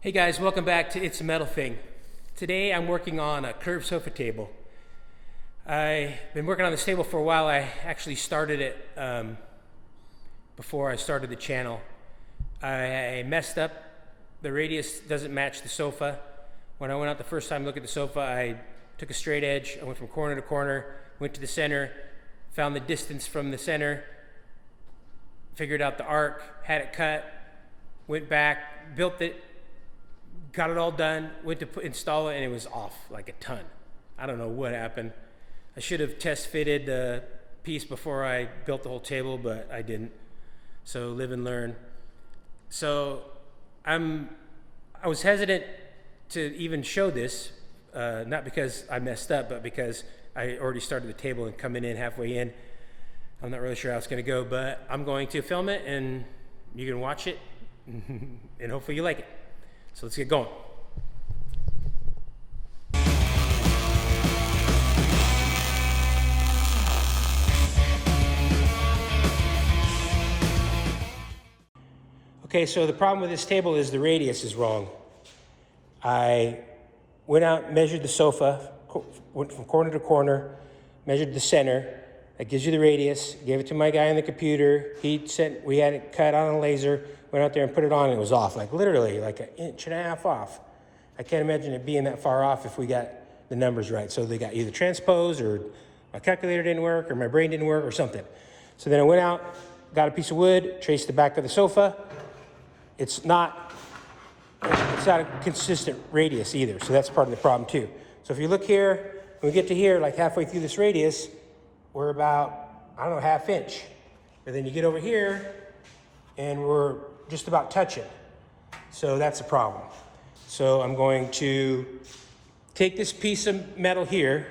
Hey guys, welcome back to It's a Metal Thing. Today I'm working on a curved sofa table. I've been working on this table for a while. I actually started it before I started the channel. I messed up. The radius doesn't match the sofa. When I went out the first time to look at the sofa, I took a straight edge. I went from corner to corner, went to the center, found the distance from the center, figured out the arc, had it cut, went back, built it, got it all done, went to install it, and it was off like a ton. I don't know what happened. I should have test fitted the piece before I built the whole table, but I didn't. So live and learn. So I was hesitant to even show this, not because I messed up, but because I already started the table and coming in halfway in. I'm not really sure how it's gonna go, but I'm going to film it and you can watch it and hopefully you like it. So let's get going. Okay, so the problem with this table is the radius is wrong. I went out, measured the sofa, went from corner to corner, measured the center. That gives you the radius. Gave it to my guy on the computer. We had it cut on a laser, went out there and put it on, and it was off, like literally like an inch and a half off. I can't imagine it being that far off if we got the numbers right. So they got either transposed or my calculator didn't work or my brain didn't work or something. So then I went out, got a piece of wood, traced the back of the sofa. It's not a consistent radius either, so that's part of the problem too. So if you look here, when we get to here, like halfway through this radius, we're about, I don't know, half inch. But then you get over here and we're just about touching. So that's a problem. So I'm going to take this piece of metal here.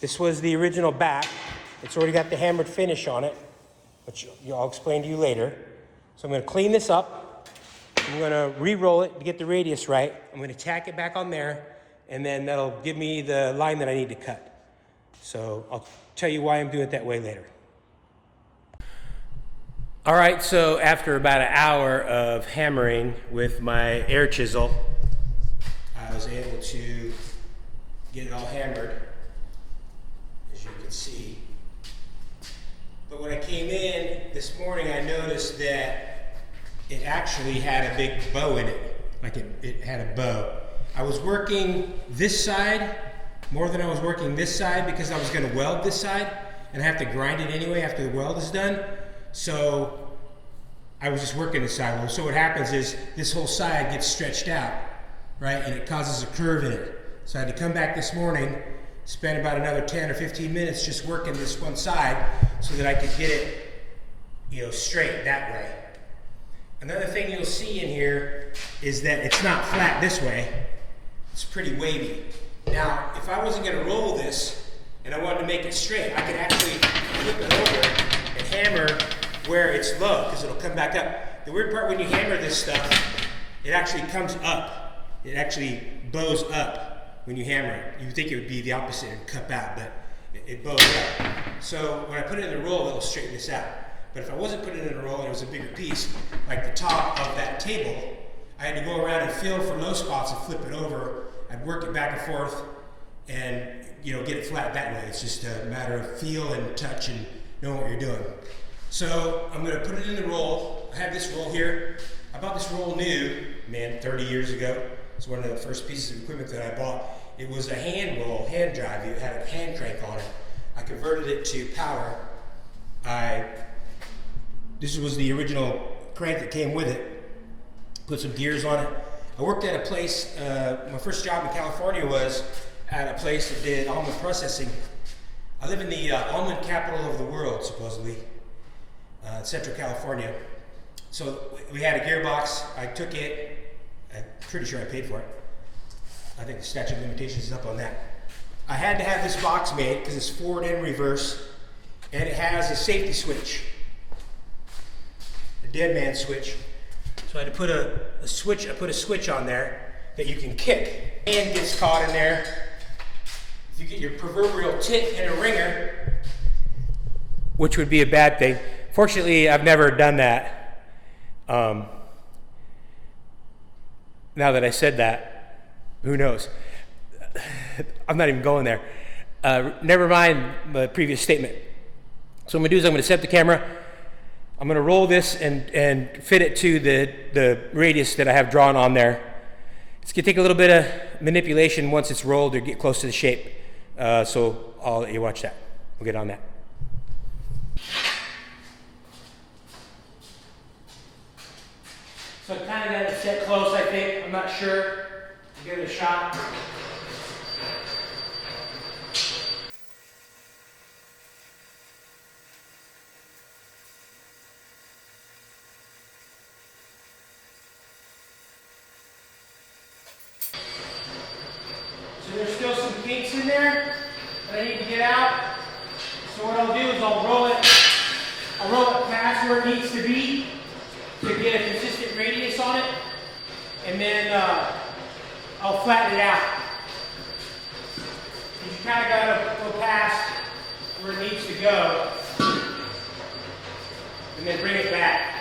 This was the original back. It's already got the hammered finish on it, which I'll explain to you later. So I'm gonna clean this up. I'm gonna re-roll it to get the radius right. I'm gonna tack it back on there, and then that'll give me the line that I need to cut. So I'll tell you why I'm doing it that way later. All right, so after about an hour of hammering with my air chisel, I was able to get it all hammered, as you can see. But when I came in this morning, I noticed that it actually had a big bow in it, like it had a bow. I was working this side more than I was working this side because I was gonna weld this side and I have to grind it anyway after the weld is done. So I was just working this side. So what happens is this whole side gets stretched out, right? And it causes a curve in it. So I had to come back this morning, spend about another 10 or 15 minutes just working this one side so that I could get it, straight that way. Another thing you'll see in here is that it's not flat this way. It's pretty wavy. Now, if I wasn't gonna roll this and I wanted to make it straight, I could actually flip it over and hammer where it's low, because it'll come back up. The weird part when you hammer this stuff, it actually comes up. It actually bows up when you hammer it. You would think it would be the opposite and cup out, but it bows up. So when I put it in the roll, it'll straighten this out. But if I wasn't putting it in a roll and it was a bigger piece, like the top of that table, I had to go around and feel for low spots and flip it over. I'd work it back and forth and get it flat that way. It's just a matter of feel and touch and know what you're doing. So I'm gonna put it in the roll. I have this roll here. I bought this roll new, 30 years ago. It's one of the first pieces of equipment that I bought. It was a hand roll, hand drive. It had a hand crank on it. I converted it to power. This was the original crank that came with it. Put some gears on it. I worked at a place, my first job in California was at a place that did almond processing. I live in the almond capital of the world, supposedly, Central California. So we had a gearbox. I took it. I'm pretty sure I paid for it. I think the statute of limitations is up on that. I had to have this box made because it's forward and reverse, and it has a safety switch, a dead man switch. So I had to put a switch. I put a switch on there that you can kick. Hand gets caught in there. If you get your proverbial tit in a ringer, which would be a bad thing. Fortunately, I've never done that. now that I said that, who knows? I'm not even going there. Never mind the previous statement. So what I'm gonna do is I'm gonna set up the camera. I'm gonna roll this and fit it to the radius that I have drawn on there. It's gonna take a little bit of manipulation once it's rolled or get close to the shape. So I'll let you watch that. We'll get on that. So I kind of got it set close, I think. I'm not sure. I'll give it a shot. So there's still some kinks in there that I need to get out. So what I'll do is I'll roll it past where it needs to be to get a consistent radius on it, and then I'll flatten it out. You kind of got to go past where it needs to go, and then bring it back.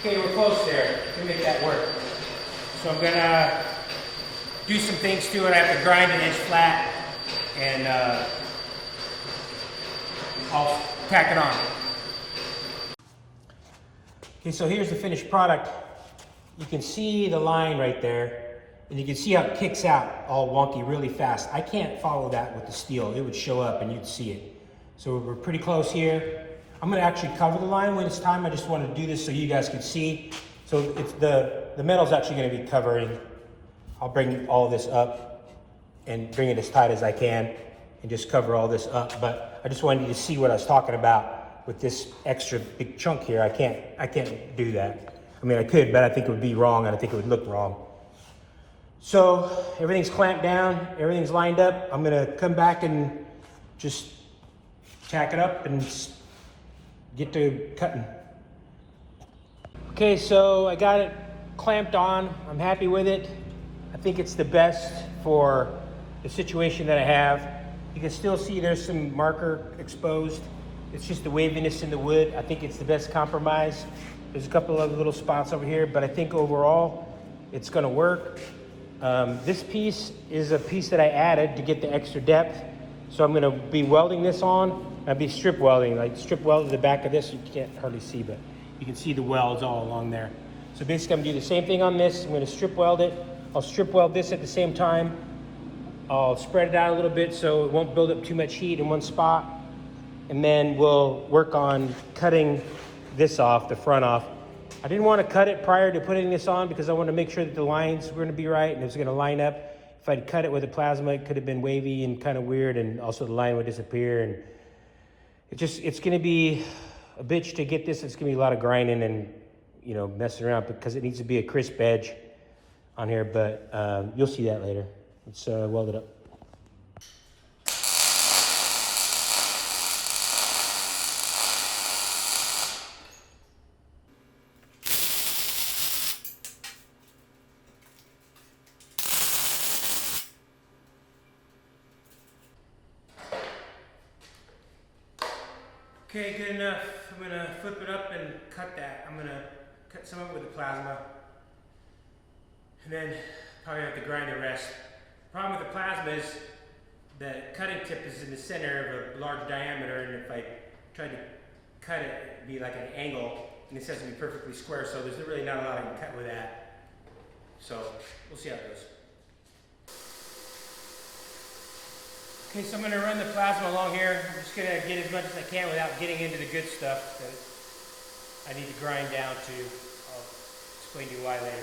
Okay, we're close there. We can make that work. So I'm gonna do some things to it. I have to grind an inch flat, and I'll tack it on. Okay, so here's the finished product. You can see the line right there, and you can see how it kicks out all wonky really fast. I can't follow that with the steel. It would show up and you'd see it. So we're pretty close here. I'm gonna actually cover the line when it's time. I just wanted to do this so you guys could see. So it's the metal's actually gonna be covering. I'll bring all this up and bring it as tight as I can and just cover all this up. But I just wanted you to see what I was talking about with this extra big chunk here. I can't do that. I mean, I could, but I think it would be wrong and I think it would look wrong. So everything's clamped down, everything's lined up. I'm gonna come back and just tack it up and get to cutting. Okay, so I got it clamped on. I'm happy with it. I think it's the best for the situation that I have. You can still see there's some marker exposed. It's just the waviness in the wood. I think it's the best compromise. There's a couple of little spots over here, but I think overall it's gonna work. This piece is a piece that I added to get the extra depth. So I'm gonna be welding this on. I'll be strip welding, like strip welding the back of this. You can't hardly see, but you can see the welds all along there. So basically I'm gonna do the same thing on this. I'm gonna strip weld it. I'll strip weld this at the same time. I'll spread it out a little bit so it won't build up too much heat in one spot. And then we'll work on cutting this off, the front off. I didn't want to cut it prior to putting this on because I want to make sure that the lines were going to be right and it was going to line up. If I'd cut it with a plasma, it could have been wavy and kind of weird, and also the line would disappear. And it's going to be a bitch to get this. It's going to be a lot of grinding and, you know, messing around because it needs to be a crisp edge on here, but you'll see that later. Let's weld it up. Okay, good enough. I'm gonna flip it up and cut that. I'm gonna cut some of it with the plasma, and then probably have to grind the rest. The problem with the plasma is the cutting tip is in the center of a large diameter, and if I tried to cut it, it'd be like an angle, and this has to be perfectly square, so there's really not a lot I can cut with that. So we'll see how it goes. Okay, so I'm going to run the plasma along here. I'm just going to get as much as I can without getting into the good stuff that I need to grind down to. I'll explain to you why later.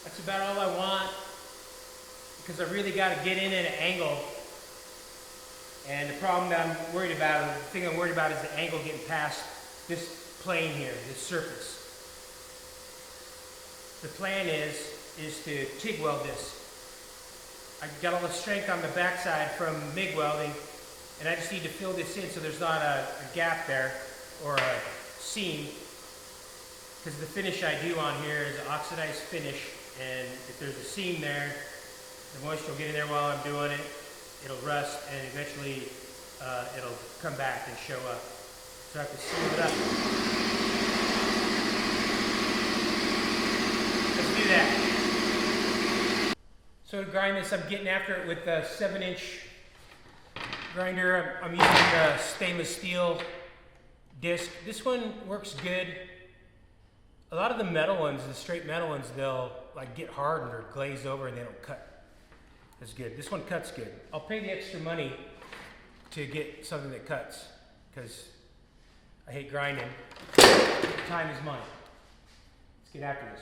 That's about all I want, because I really got to get in at an angle. And the problem that I'm worried about, the thing I'm worried about is the angle getting past this plane here, this surface. The plan is to TIG weld this. I got all the strength on the backside from MIG welding, and I just need to fill this in so there's not a gap there or a seam, because the finish I do on here is an oxidized finish, and if there's a seam there, the moisture will get in there while I'm doing it, it'll rust, and eventually it'll come back and show up. So I have to seal it up. Let's do that. So to grind this, I'm getting after it with a 7-inch grinder. I'm using a stainless steel disc. This one works good. A lot of the metal ones, the straight metal ones, they'll like get hardened or glaze over and they don't cut as good. This one cuts good. I'll pay the extra money to get something that cuts, because I hate grinding. Time is money. Let's get after this.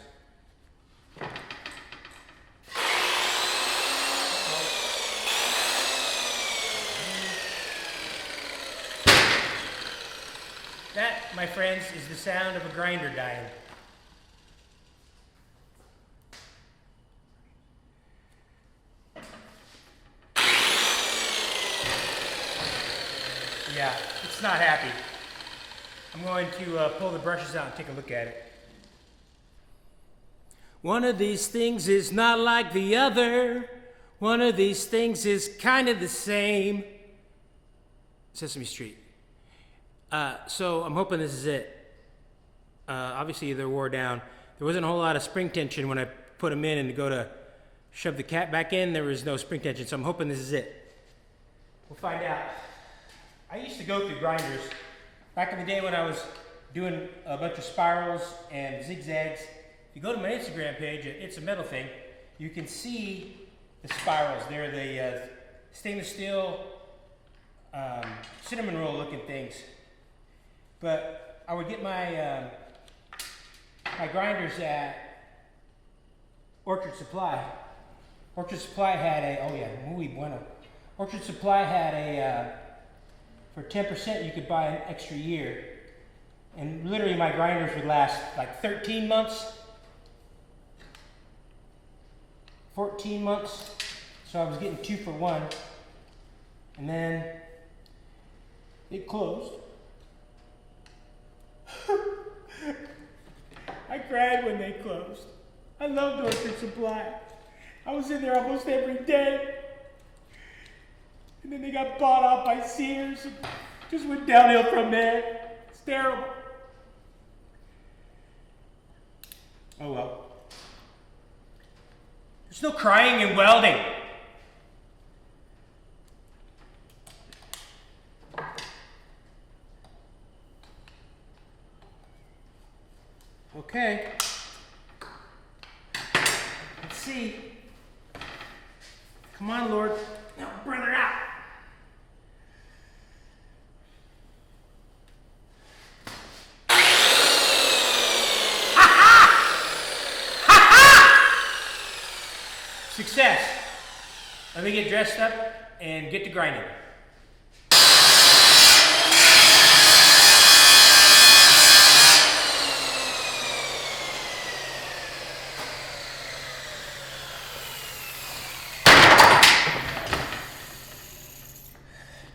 That, my friends, is the sound of a grinder dying. Yeah, it's not happy. I'm going to pull the brushes out and take a look at it. One of these things is not like the other. One of these things is kind of the same. Sesame Street. So I'm hoping this is it. Obviously they're wore down. There wasn't a whole lot of spring tension when I put them in, and to go to shove the cap back in, there was no spring tension. So I'm hoping this is it. We'll find out. I used to go through grinders back in the day when I was doing a bunch of spirals and zigzags. If you go to my Instagram page, It's a Metal Thing, you can see the spirals. They're the stainless steel cinnamon roll looking things. But I would get my my grinders at Orchard Supply. Orchard Supply had a, oh yeah, muy bueno. Orchard Supply had a, for 10% you could buy an extra year. And literally my grinders would last like 13 months, 14 months. So I was getting 2 for 1. And then it closed. I cried when they closed. I loved Orchard Supply. I was in there almost every day. And then they got bought out by Sears and just went downhill from there. It's terrible. Oh well. There's no crying in welding. Okay. Let's see. Come on, Lord. Now, brother, out. Success. Let me get dressed up and get to grinding.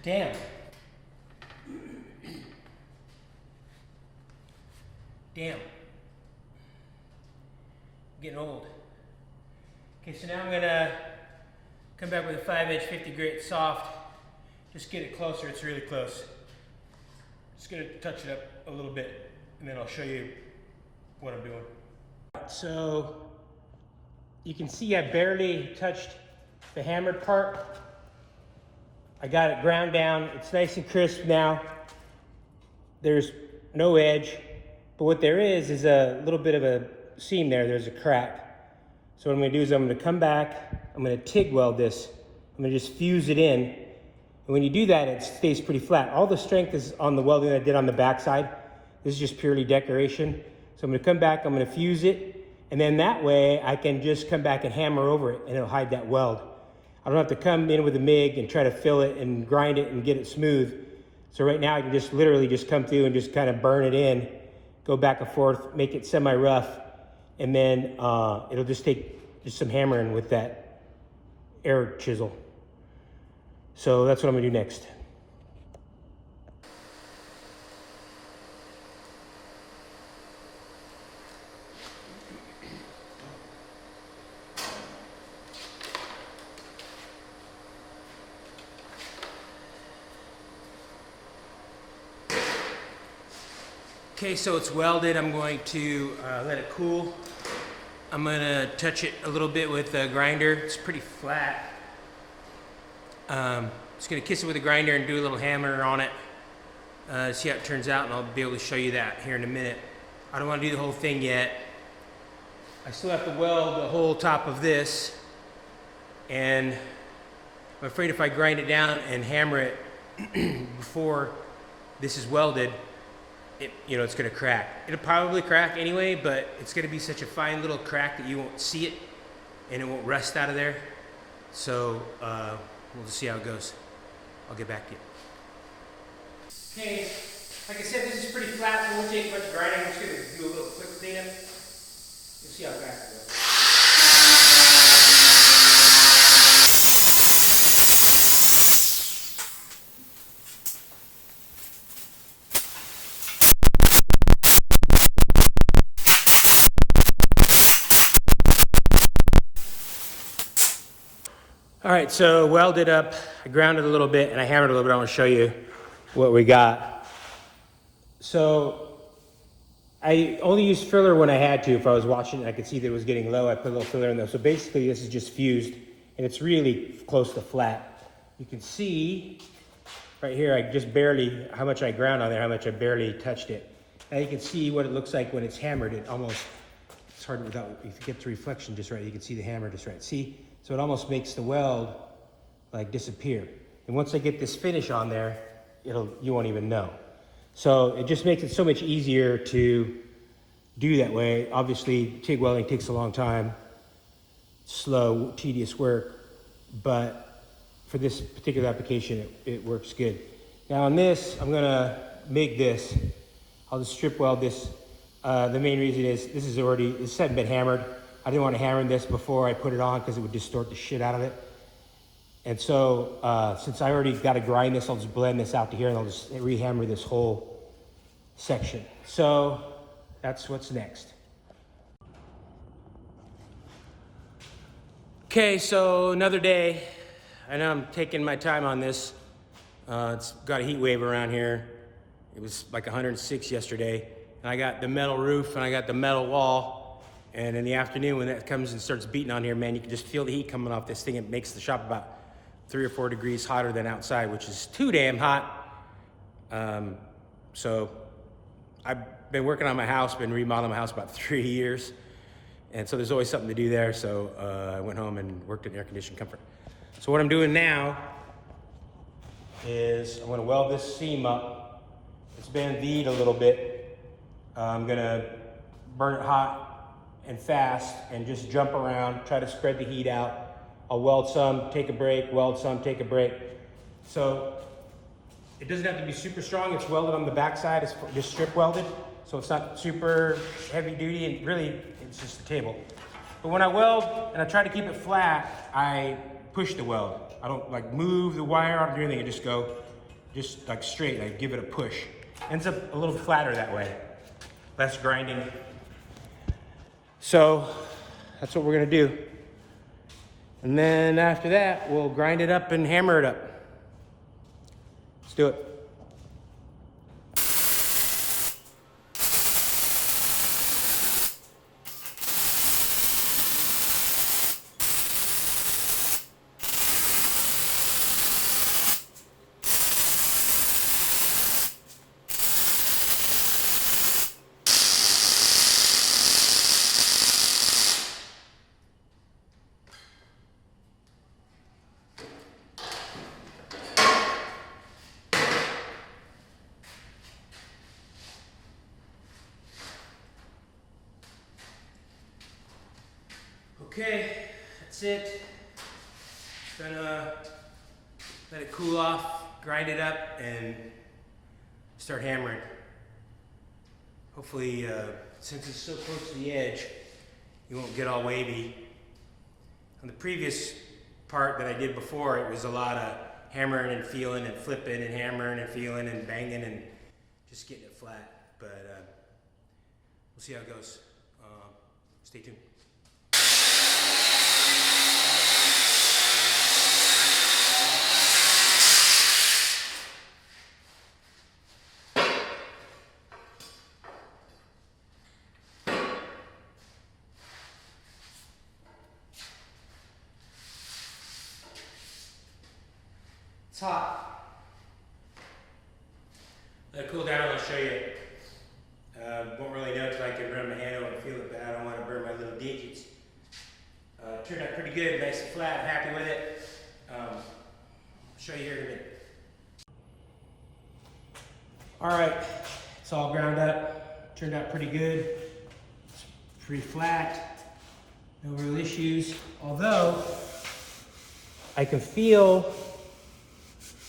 Damn. Damn. Getting old. Okay, so now I'm gonna come back with a 5-inch 50 grit soft. Just get it closer, it's really close. Just gonna touch it up a little bit, and then I'll show you what I'm doing. So you can see I barely touched the hammered part. I got it ground down. It's nice and crisp now. There's no edge, but what there is a little bit of a seam there. There's a crack. So what I'm gonna do is I'm gonna come back, I'm gonna TIG weld this. I'm gonna just fuse it in. And when you do that, it stays pretty flat. All the strength is on the welding I did on the backside. This is just purely decoration. So I'm gonna come back, I'm gonna fuse it, And then that way I can just come back and hammer over it and it'll hide that weld. I don't have to come in with a MIG and try to fill it and grind it and get it smooth. So right now I can just literally just come through and just kind of burn it in, go back and forth, make it semi-rough, and then it'll just take just some hammering with that air chisel. So that's what I'm gonna do next. Okay, so it's welded. I'm going to let it cool. I'm gonna touch it a little bit with a grinder. It's pretty flat. Just gonna kiss it with a grinder and do a little hammer on it. See how it turns out, and I'll be able to show you that here in a minute. I don't wanna do the whole thing yet. I still have to weld the whole top of this, and I'm afraid if I grind it down and hammer it before this is welded, it's gonna crack. It'll probably crack anyway, but it's gonna be such a fine little crack that you won't see it and it won't rust out of there. So we'll just see how it goes. I'll get back to you. Okay, like I said, this is pretty flat. It won't take much grinding. I'm just gonna do a little quick cleanup. You'll see how fast it goes. All right, so welded up, I grounded a little bit and I hammered a little bit. I want to show you what we got. So I only used filler when I had to. If I was washing it, I could see that it was getting low. I put a little filler in there. So basically this is just fused and it's really close to flat. You can see right here, I just barely, how much I ground on there, how much I barely touched it. Now you can see what it looks like when it's hammered. It almost, it's hard without, if you get the reflection just right, you can see the hammer just right. See? So it almost makes the weld like disappear. And once I get this finish on there, you won't even know. So it just makes it so much easier to do that way. Obviously, TIG welding takes a long time, slow, tedious work, but for this particular application, it works good. Now on this, I'm gonna MIG this. I'll just strip weld this. The main reason is this hadn't been hammered. I didn't want to hammer this before I put it on because it would distort the shit out of it. And so since I already got to grind this, I'll just blend this out to here and I'll just rehammer this whole section. So that's what's next. Okay, so another day. I know I'm taking my time on this. It's got a heat wave around here. It was like 106 yesterday. And I got the metal roof and I got the metal wall. And in the afternoon, when that comes and starts beating on here, man, you can just feel the heat coming off this thing. It makes the shop about 3 or 4 degrees hotter than outside, which is too damn hot. So I've been working on my house, been remodeling my house about 3 years. And so there's always something to do there. So I went home and worked in air conditioned comfort. So what I'm doing now is I'm gonna weld this seam up. It's been V'd a little bit. I'm gonna burn it hot and fast and just jump around, try to spread the heat out. I'll weld some, take a break, weld some, take a break. So it doesn't have to be super strong. It's welded on the backside. It's just strip welded. So it's not super heavy duty and really it's just a table. But when I weld and I try to keep it flat, I push the weld. I don't like move the wire, I don't do anything. I just go just like straight. I give it a push. Ends up a little flatter that way. Less grinding. So that's what we're gonna do. And then after that, we'll grind it up and hammer it up. Let's do it. Okay, that's it. Gonna let it cool off, grind it up, and start hammering. Hopefully, since it's so close to the edge, you won't get all wavy. On the previous part that I did before, it was a lot of hammering and feeling and flipping and hammering and feeling and banging and just getting it flat. But we'll see how it goes. Stay tuned. It's hot. Let it cool down, I'll show you. Won't really know until I can run my hand over and feel it, but I don't want to burn my little digits. Turned out pretty good, nice and flat, I'm happy with it. I'll show you here in a minute. Alright, it's all ground up, turned out pretty good. It's pretty flat, no real issues. Although, I can feel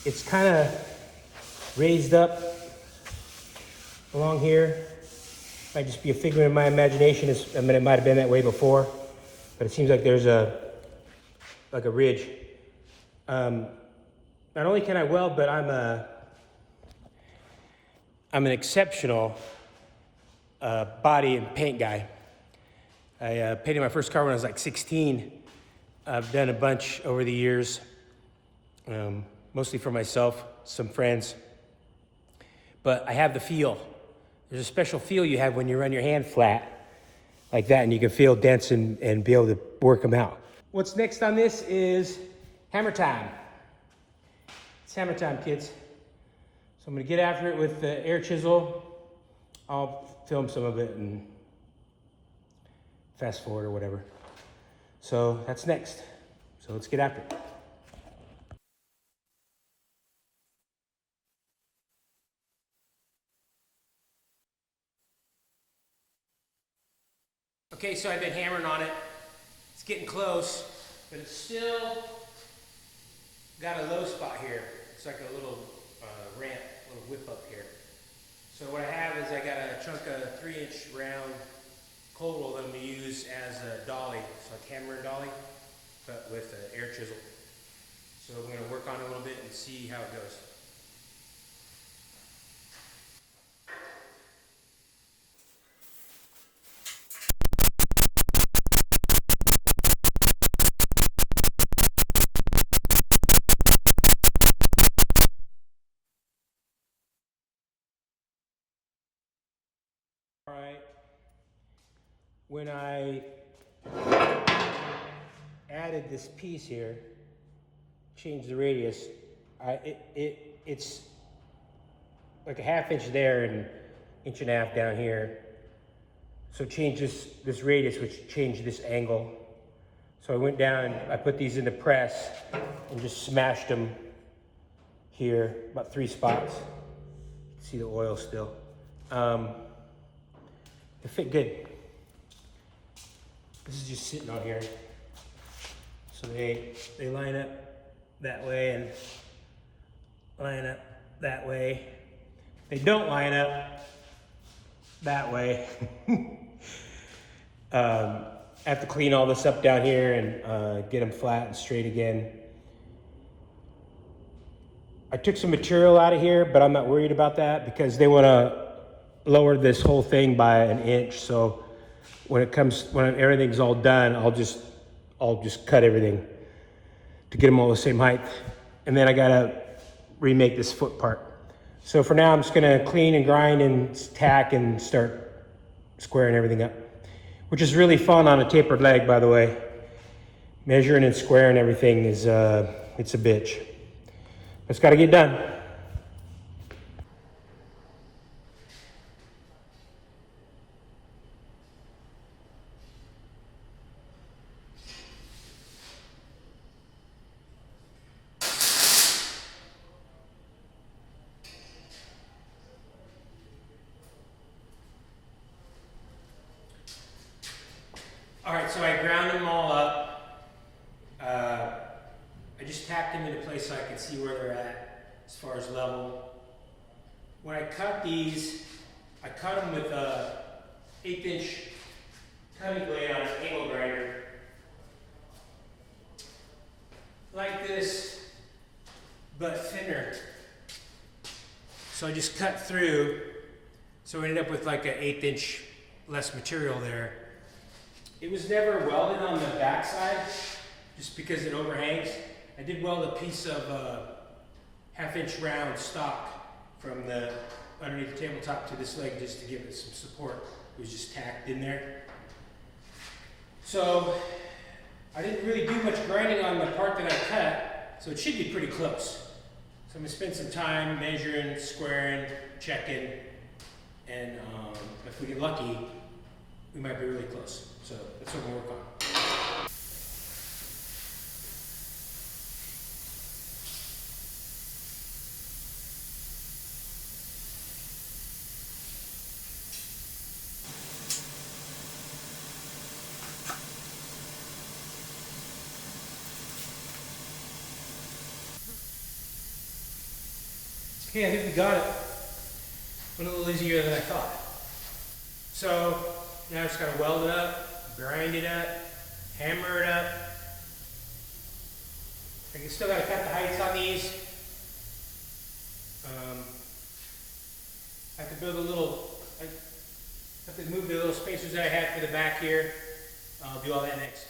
it's kind of raised up along here. Might just be a figment of my imagination. I mean, it might have been that way before, but it seems like there's like a ridge. Not only can I weld, but I'm an exceptional body and paint guy. I painted my first car when I was like 16. I've done a bunch over the years, mostly for myself, some friends. But I have the feel. There's a special feel you have when you run your hand flat like that, and you can feel dents and be able to work them out. What's next on this is hammer time. It's hammer time, kids. So I'm gonna get after it with the air chisel. I'll film some of it and fast forward or whatever. So that's next. So let's get after it. Okay, so I've been hammering on it. It's getting close, but it's still got a low spot here. It's like a little ramp, a little whip up here. So what I have is I got a chunk of 3-inch round cold roll that I'm gonna use as a dolly. So like hammer and dolly, but with an air chisel. So I'm gonna work on it a little bit and see how it goes. All right, when I added this piece here, changed the radius, it's like a 1/2 inch there and 1.5 inches down here. So change this radius, which changed this angle. So I went down and I put these in the press and just smashed them here, about 3 spots. You can see the oil still. They fit good. This is just sitting on here. So they line up that way and line up that way. They don't line up that way. I have to clean all this up down here and get them flat and straight again. I took some material out of here, but I'm not worried about that because they want to lower this whole thing by 1 inch. So when everything's all done, I'll just cut everything to get them all the same height. And then I gotta remake this foot part. So for now, I'm just gonna clean and grind and tack and start squaring everything up, which is really fun on a tapered leg, by the way. Measuring and squaring everything is, it's a bitch. It's gotta get done. All right, so I ground them all up. I just tacked them into place so I could see where they're at as far as level. When I cut these, I cut them with a 1/8" cutting blade on an angle grinder. Like this, but thinner. So I just cut through, so I ended up with like an 1/8" less material there. It was never welded on the backside, just because it overhangs. I did weld a piece of 1/2" round stock from the underneath the tabletop to this leg just to give it some support. It was just tacked in there. So I didn't really do much grinding on the part that I cut, so it should be pretty close. So I'm gonna spend some time measuring, squaring, checking, and if we get lucky, we might be really close. So that's what we'll work on. Okay, I think we got it. Went a little easier than I thought. So now I just gotta weld it up, grind it up, hammer it up. I still gotta cut the heights on these. I have to build a little, I have to move the little spacers that I had for the back here. I'll do all that next.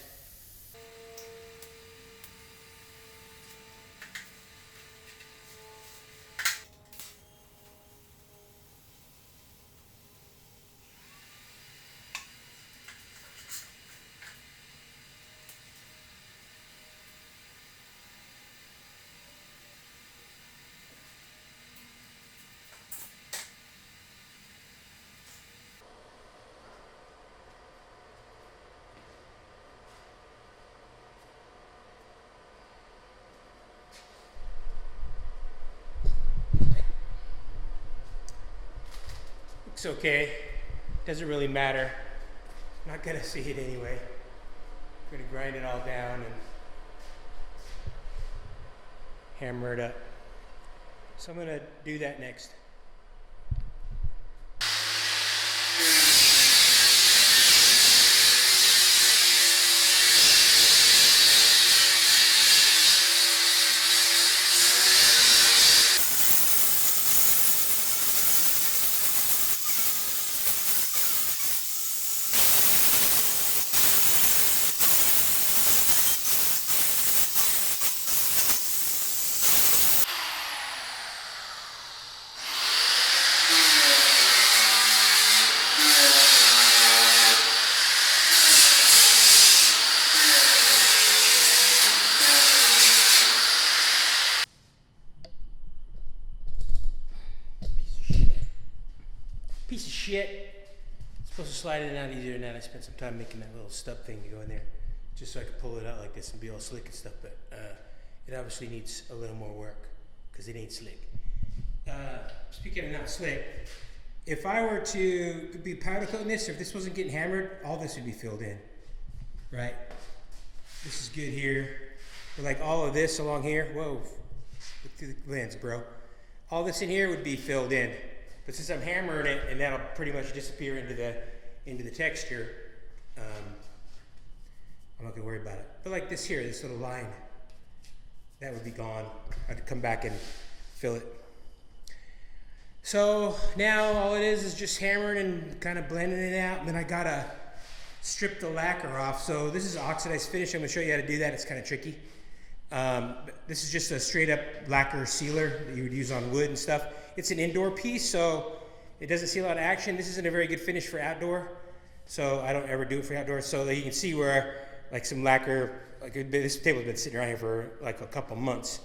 It's okay, doesn't really matter. I'm not gonna see it anyway. I'm gonna grind it all down and hammer it up. So I'm gonna do that next. Piece of shit. It's supposed to slide in and out easier than that. I spent some time making that little stub thing to go in there, just so I could pull it out like this and be all slick and stuff, but it obviously needs a little more work, because it ain't slick. Speaking of not slick, if I were to be powder coating this, or if this wasn't getting hammered, all this would be filled in, right? This is good here. But like all of this along here, whoa, look through the lens, bro. All this in here would be filled in. But since I'm hammering it, and that'll pretty much disappear into the texture, I'm not gonna worry about it. But like this here, this little line, that would be gone. I'd come back and fill it. So now all it is just hammering and kind of blending it out. And then I gotta strip the lacquer off. So this is oxidized finish. I'm gonna show you how to do that. It's kind of tricky. This is just a straight up lacquer sealer that you would use on wood and stuff. It's an indoor piece, so it doesn't see a lot of action. This isn't a very good finish for outdoor, so I don't ever do it for outdoor. So that you can see where like some lacquer, like this table has been sitting around here for like a couple months,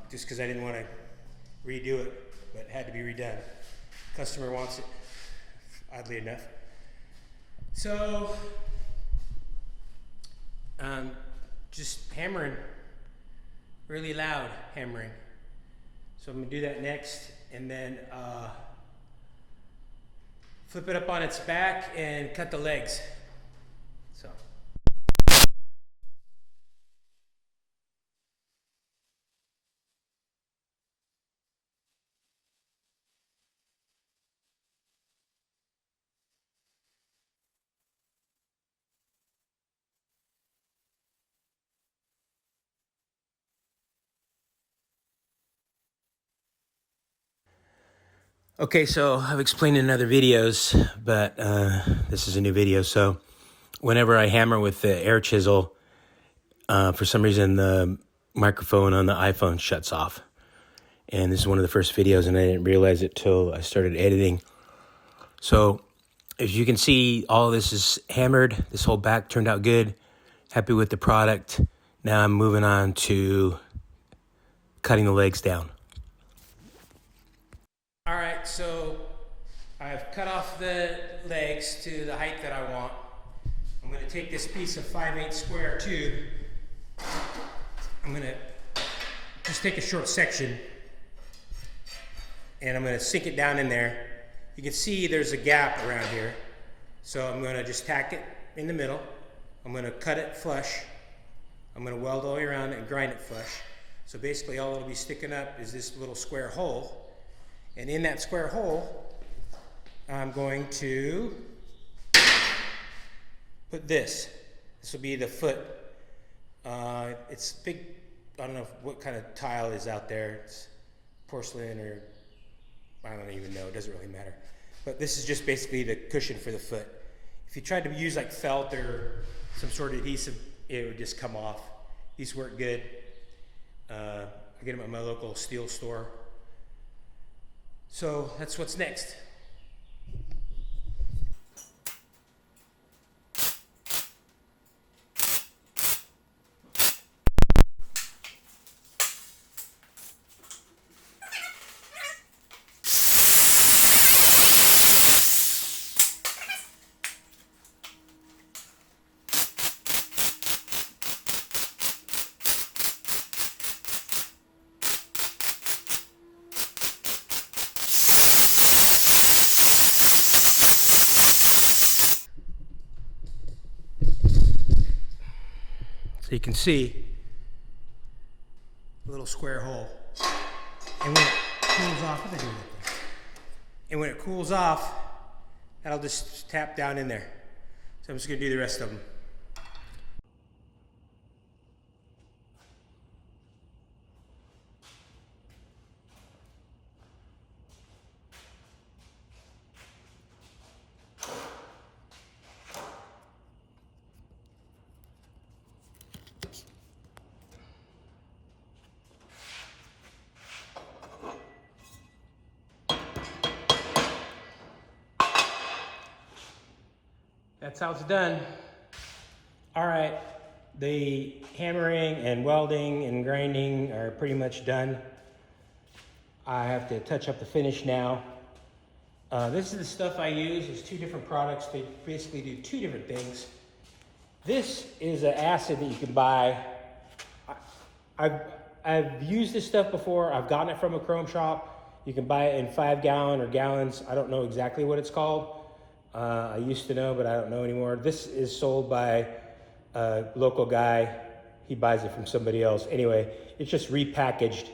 just because I didn't want to redo it, but it had to be redone. Customer wants it, oddly enough. So just hammering, really loud hammering. So I'm gonna do that next, and then flip it up on its back and cut the legs. Okay, so I've explained in other videos, but this is a new video. So whenever I hammer with the air chisel, for some reason the microphone on the iPhone shuts off. And this is one of the first videos, and I didn't realize it till I started editing. So as you can see, all this is hammered. This whole back turned out good. Happy with the product. Now I'm moving on to cutting the legs down. All right, so I've cut off the legs to the height that I want. I'm going to take this piece of 5/8 square tube. I'm going to just take a short section and I'm going to sink it down in there. You can see there's a gap around here. So I'm going to just tack it in the middle. I'm going to cut it flush. I'm going to weld all the way around it and grind it flush. So basically all it'll be sticking up is this little square hole. And in that square hole, I'm going to put this. This will be the foot. It's big, I don't know what kind of tile is out there. It's porcelain or I don't even know, it doesn't really matter. But this is just basically the cushion for the foot. If you tried to use like felt or some sort of adhesive, it would just come off. These work good. I get them at my local steel store. So that's what's next. So you can see a little square hole. And when it cools off, what did I do with it? And when it cools off, that'll just tap down in there. So I'm just gonna do the rest of them. That's how it's done. All right, the hammering and welding and grinding are pretty much done. I have to touch up the finish now. This is the stuff I use. There's two different products. They basically do two different things. This is an acid that you can buy. I've used this stuff before. I've gotten it from a chrome shop. You can buy it in 5 gallon or gallons. I don't know exactly what it's called. I used to know, but I don't know anymore. This is sold by a local guy. He buys it from somebody else. Anyway, it's just repackaged,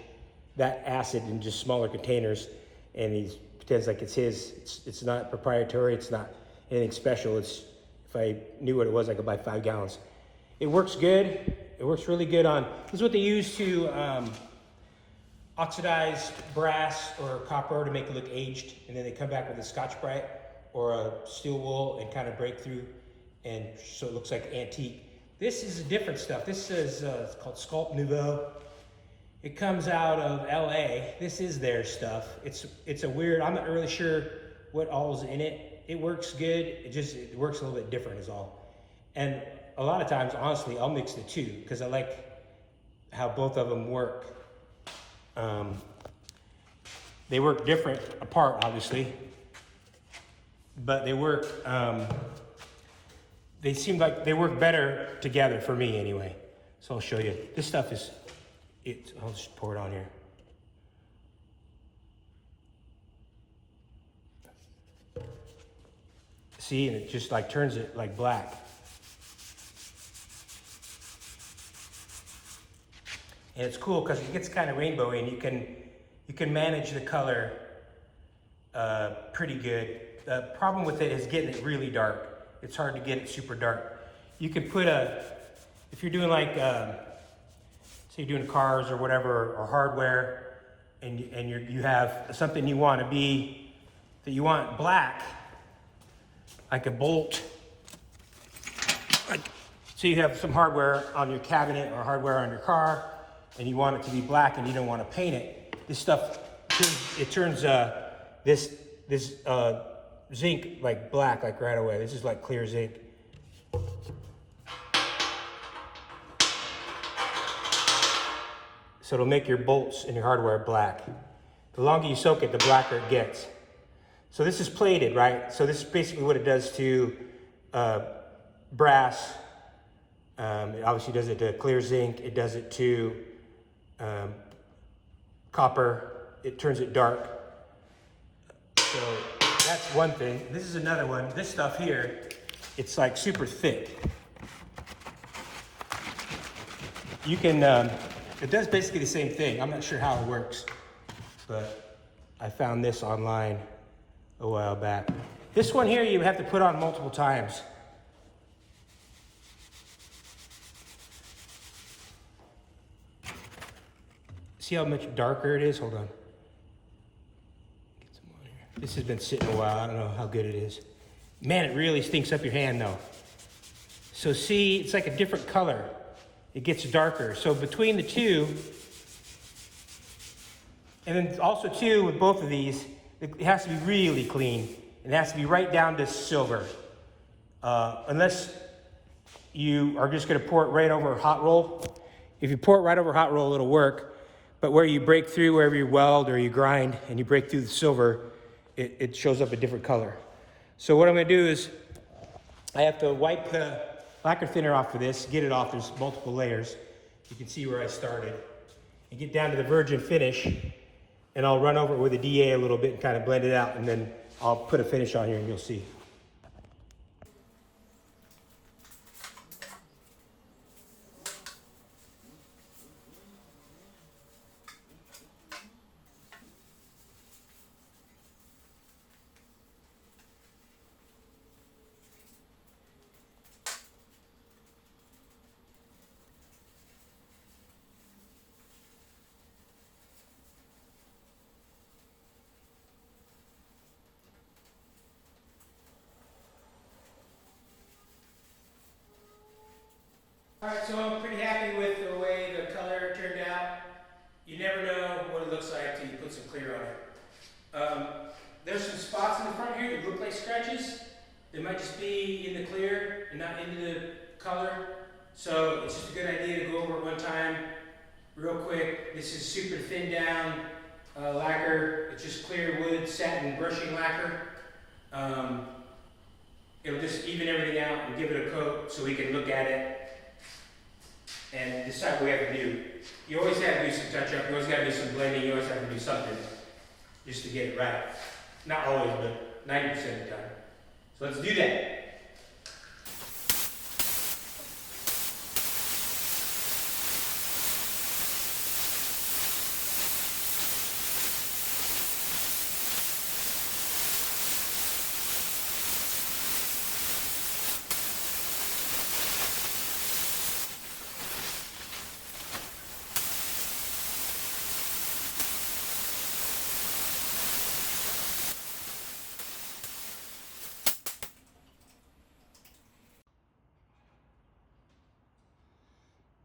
that acid, in just smaller containers, and he pretends like it's his. It's not proprietary. It's not anything special. It's, if I knew what it was, I could buy 5 gallons. It works good. It works really good on, this is what they use to oxidize brass or copper to make it look aged, and then they come back with a Scotch-Brite or a steel wool and kind of break through, and so it looks like antique. This is a different stuff. This is it's called Sculpt Nouveau. It comes out of LA. This is their stuff. It's a weird, I'm not really sure what all's in it. It works good. It works a little bit different is all. And a lot of times, honestly, I'll mix the two because I like how both of them work. They work different apart, obviously, but they work, they seem like they work better together for me anyway. So I'll show you. This stuff is, I'll just pour it on here. See, and it just like turns it like black. And it's cool because it gets kind of rainbowy, and you can manage the color pretty good. The problem with it is getting it really dark. It's hard to get it super dark. You can put if you're doing like, say you're doing cars or whatever, or hardware, and you have something you want to be that you want black, like a bolt, so you have some hardware on your cabinet or hardware on your car, and you want it to be black and you don't want to paint it. This stuff, it turns this zinc like black, like right away. This is like clear zinc. So it'll make your bolts and your hardware black. The longer you soak it, the blacker it gets. So this is plated, right? So this is basically what it does to brass. It obviously does it to clear zinc. It does it to copper. It turns it dark. So that's one thing. This is another one. This stuff here, it's like super thick. You can, it does basically the same thing. I'm not sure how it works, but I found this online a while back. This one here, you have to put on multiple times. See how much darker it is? Hold on. Get some on here. This has been sitting a while. I don't know how good it is. Man, it really stinks up your hand though. So see, it's like a different color. It gets darker. So between the two, and then also too, with both of these, it has to be really clean. It has to be right down to silver. Unless you are just gonna pour it right over a hot roll. If you pour it right over a hot roll, it'll work. But where you break through, wherever you weld or you grind and you break through the silver, it shows up a different color. So what I'm gonna do is, I have to wipe the lacquer thinner off of this, get it off, there's multiple layers. You can see where I started. And get down to the virgin finish, and I'll run over it with a DA a little bit and kind of blend it out, and then I'll put a finish on here and you'll see. All right, so I'm pretty happy with the way the color turned out. You never know what it looks like until you put some clear on it. There's some spots in the front here that look like scratches. They might just be in the clear and not into the color. So it's just a good idea to go over it one time, real quick. This is super thin down lacquer. It's just clear wood, satin brushing lacquer. It'll just even everything out and give it a coat so we can look at it and decide what we have to do. You always have to do some touch-up, you always got to do some blending, you always have to do something just to get it right. Not always, but 90% of the time. So let's do that.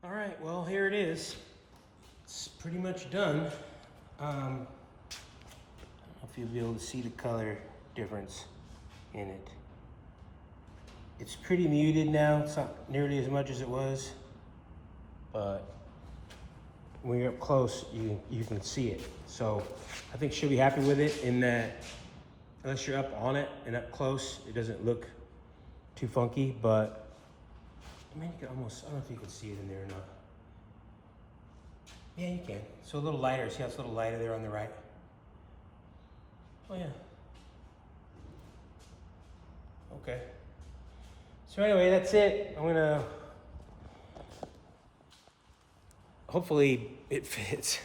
All right, well, here it is. It's pretty much done. I don't know if you'll be able to see the color difference in it. It's pretty muted now. It's not nearly as much as it was, but when you're up close, you can see it. So I think she'll be happy with it in that, unless you're up on it and up close, it doesn't look too funky, but I mean, you can almost, I don't know if you can see it in there or not. Yeah, you can. So a little lighter, see how it's a little lighter there on the right? Oh yeah. Okay. So anyway, that's it. I'm gonna, hopefully it fits.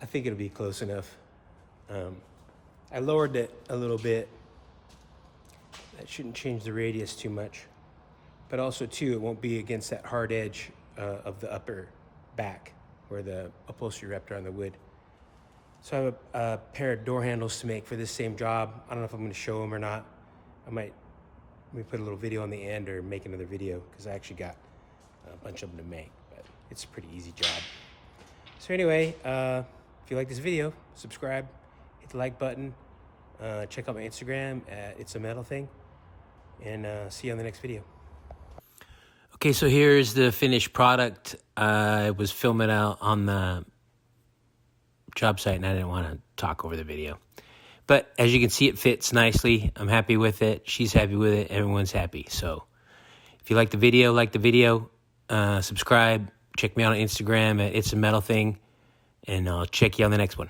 I think it'll be close enough. I lowered it a little bit. That shouldn't change the radius too much. But also too, it won't be against that hard edge of the upper back where the upholstery wrapped around the wood. So I have a pair of door handles to make for this same job. I don't know if I'm going to show them or not. I might maybe put a little video on the end or make another video because I actually got a bunch of them to make. But it's a pretty easy job. So anyway, if you like this video, subscribe, hit the like button, check out my Instagram at sAMetalthing, and see you on the next video. Okay, so here's the finished product. I was filming out on the job site and I didn't want to talk over the video. But as you can see, it fits nicely. I'm happy with it. She's happy with it. Everyone's happy. So if you like the video, subscribe. Check me out on Instagram at sAMetalthing. And I'll check you on the next one.